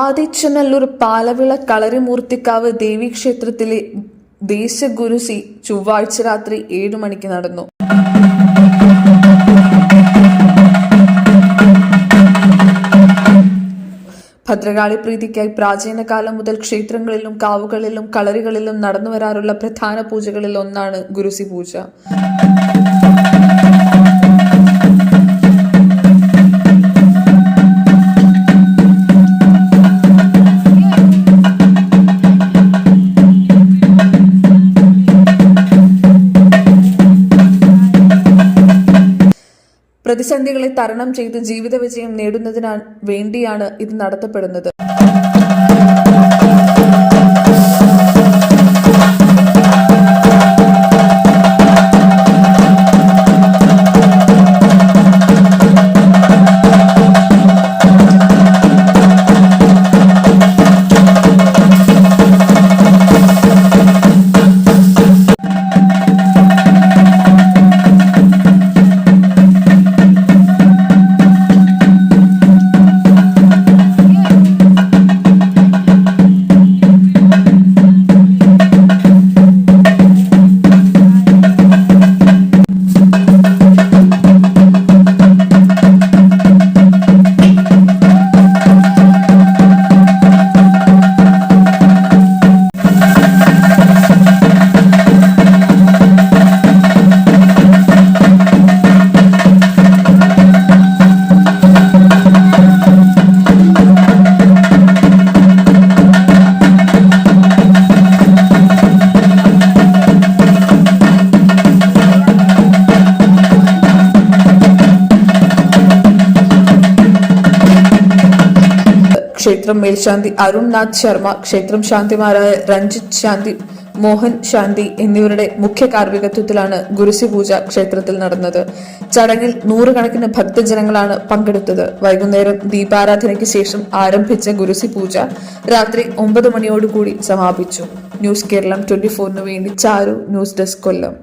ആദിച്ചനല്ലൂർ പാലവിള കളരിമൂർത്തിക്കാവ് ദേവീക്ഷേത്രത്തിലെ ദേശഗുരുസി ചൊവ്വാഴ്ച രാത്രി 7 മണിക്ക് നടന്നു. ഭദ്രകാളി പ്രീതിക്കായി പ്രാചീന കാലം മുതൽ ക്ഷേത്രങ്ങളിലും കാവുകളിലും കളരികളിലും നടന്നുവരാറുള്ള പ്രധാന പൂജകളിൽ ഒന്നാണ് ഗുരുസി പൂജ. പ്രതിസന്ധികളെ തരണം ചെയ്ത് ജീവിത വിജയം നേടുന്നതിന് വേണ്ടിയാണ് ഇത് നടത്തപ്പെടുന്നത്. ക്ഷേത്രം മേൽശാന്തി അരുൺനാഥ് ശർമ്മ, ക്ഷേത്രം ശാന്തിമാരായ രഞ്ജിത് ശാന്തി, മോഹൻ ശാന്തി എന്നിവരുടെ മുഖ്യ കാർമ്മികത്വത്തിലാണ് ഗുരുസി പൂജ ക്ഷേത്രത്തിൽ നടന്നത്. ചടങ്ങിൽ 100 കണക്കിന് ഭക്തജനങ്ങളാണ് പങ്കെടുത്തത്. വൈകുന്നേരം ദീപാരാധനയ്ക്ക് ശേഷം ആരംഭിച്ച ഗുരുസി പൂജ രാത്രി 9 മണിയോടുകൂടി സമാപിച്ചു. ന്യൂസ് കേരളം 24 വേണ്ടി ചാരു, ന്യൂസ് ഡെസ്ക്, കൊല്ലം.